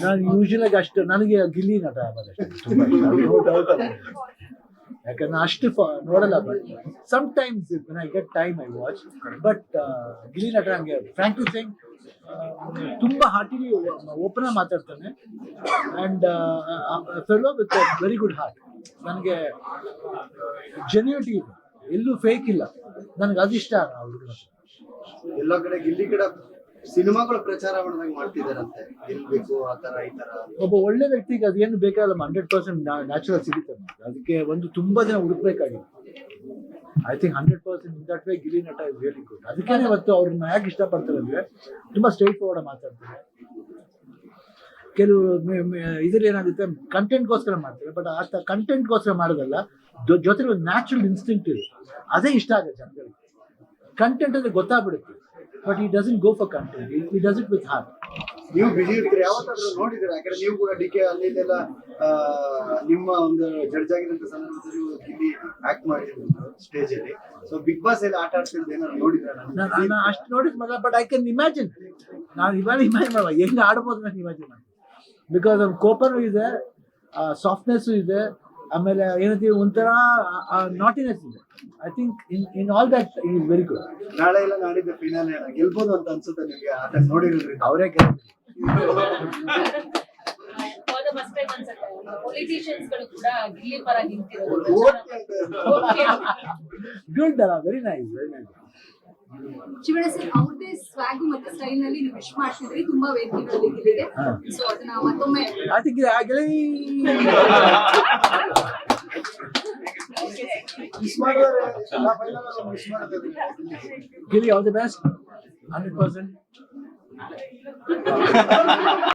ನಾನು ಯೂಶುವಲಾಗಿ ಅಷ್ಟು ನನಗೆ ಗಿಲ್ಲಿ ನಟ ಆಗೋದು ಅಷ್ಟೇ ತುಂಬ ಇಷ್ಟ, ನೋ ಡೌಟ್. ಯಾಕಂದ್ರೆ ಅಷ್ಟು ನೋಡಲ್ಲ, but sometimes when I get time I watch. But Gilli ನಟ ನನಗೆ ಫ್ರಾಂಕ್ಲಿ ಸೇಯಿಂಗ್ ತುಂಬ ಹಾರ್ಟಿಲಿ ಓಪನ್ ಆಗಿ ಮಾತಾಡ್ತಾನೆ. And fellow with very good heart. ನನಗೆ ಜೆನ್ಯೂನಿಟಿ ಇದೆ, ಎಲ್ಲೂ ಫೇಕ್ ಇಲ್ಲ. ನನಗೆ ಅದಿಷ್ಟ ಹುಡುಗನ. ಎಲ್ಲ ಕಡೆ ಗಿಲ್ಲಿ ಕಡೆ ಸಿನಿಮಾಗಳು ಪ್ರಚಾರ ಮಾಡಿದಾಗ ಮಾಡ್ತಿದಾರಂತೆ, ಗೆಲ್ಬೇಕು ಆ ತರ ಈ ತರ. ಒಬ್ಬ ಒಳ್ಳೆ ವ್ಯಕ್ತಿಗೆ ಅದೇನು ಬೇಕಾಗಲ್ಲ, 100% ನ್ಯಾಚುರಲ್ ಸಿಗುತ್ತೆ. ಅದಕ್ಕೆ ಒಂದು ತುಂಬಾ ಜನ ಹುಡುಕ್ಬೇಕಾಗಿದೆ. I think 100% in that way Gilli Nata is really good. ಅದಕ್ಕೆ ಇವತ್ತು ಅವ್ರನ್ನ ಯಾಕೆ ಇಷ್ಟಪಡ್ತಾರೆ ಅಂದ್ರೆ ತುಂಬಾ ಸ್ಟ್ರೈಟ್ ಫಾರ್ವರ್ಡ್ ಮಾತಾಡ್ತಾರೆ. ಕೆಲವು ಇದ್ರಲ್ಲಿ ಏನಾಗುತ್ತೆ, ಕಂಟೆಂಟ್ಗೋಸ್ಕರ ಮಾಡ್ತಾರೆ, ಬಟ್ ಆ ಕಂಟೆಂಟ್ಗೋಸ್ಕರ ಮಾಡೋದಲ್ಲ, ಜೊತೆಗೆ ಒಂದು ನ್ಯಾಚುರಲ್ ಇನ್ಸ್ಟಿಂಕ್ಟ್ ಇದೆ. ಅದೇ ಇಷ್ಟ ಆಗುತ್ತೆ ಜನಗಳಿಗೆ. ಕಂಟೆಂಟ್ ಅಂದ್ರೆ ಗೊತ್ತಾಗ್ಬಿಡುತ್ತೆ, ಬಟ್ ಈ doesn't go for content, he does it with heart. ನೀವು ಬಿಜಿ ಇರ್ತೀರಿ, ಯಾವತ್ತಾದ್ರೂ ನೋಡಿದಿರ? ಯಾಕಂದ್ರೆ ನೀವು ಕೂಡ ಡಿ ಕೆ ಅಲ್ಲಿ ಇದೆಲ್ಲ ನಿಮ್ಮ ಒಂದು ಜಡ್ಜ್ ಆಗಿದ್ದಂತ ಸಂದರ್ಭದಲ್ಲಿ ಗಿಲ್ಲಿ ಆಕ್ಟ್ ಮಾಡಿದ್ರು ಸ್ಟೇಜ್ ಅಲ್ಲಿ. ಸೊ ಬಿಗ್ ಬಾಸ್ ಎಲ್ಲ ಆಟ ಆಡ್ತಿರೋದು ಏನಾದ್ರು ನೋಡಿದ್ರ? ನಾನು ಅಷ್ಟು ನೋಡಿದ್ ಮಗ, ಬಟ್ ಐ ಕ್ಯಾನ್ ಇಮ್ಯಾಜಿನ್. ನಾನು ಇವಾಗ ಇಮ್ಯಾಜಿನ್ ಮಾಡುವ ಹೆಂಗ್ ಆಡ್ಬೋದು ನಾನು ಇಮ್ಯಾಜಿನ್ ಮಾಡಿ. ಬಿಕಾಸ್ ಅವ್ನ ಕೋಪನೂ ಇದೆ, ಸಾಫ್ಟ್ನೆಸ್ಸು ಇದೆ, ಆಮೇಲೆ ಏನಂತೀವಿ ಒಂಥರ ನಾಟಿನೆಸ್ ಇದೆ. I think in all that is very good. ನಾಳೆ ಇಲ್ಲ ನಾಡಿದ್ದು ಫಿನಾಲ್ ಗೆಲ್ಬೋದು ಅಂತ ಅನ್ಸುತ್ತೆ ನಿಮ್ಗೆ? ಆಟ ನೋಡಿರೋದ್ರಿಂದ ಅವರೇ ಗುಡ್ ಅಲ್ಲ, very nice, very nice. Shivanna sir, ಅವ್ರದೇ ಸ್ವಾಗು ಮತ್ತೆ ಸ್ಟೈಲ್ ನಲ್ಲಿ ನೀವು ವಿಶ್ ಮಾಡ್ತಿದ್ರಿ ತುಂಬಾ ವೇದಿಕೆಗಳಲ್ಲಿ ಗೆಲ್ಲಿದೆ. ಸೊ ಅದನ್ನ ಮತ್ತೊಮ್ಮೆ I think Gilli all the best, 100%.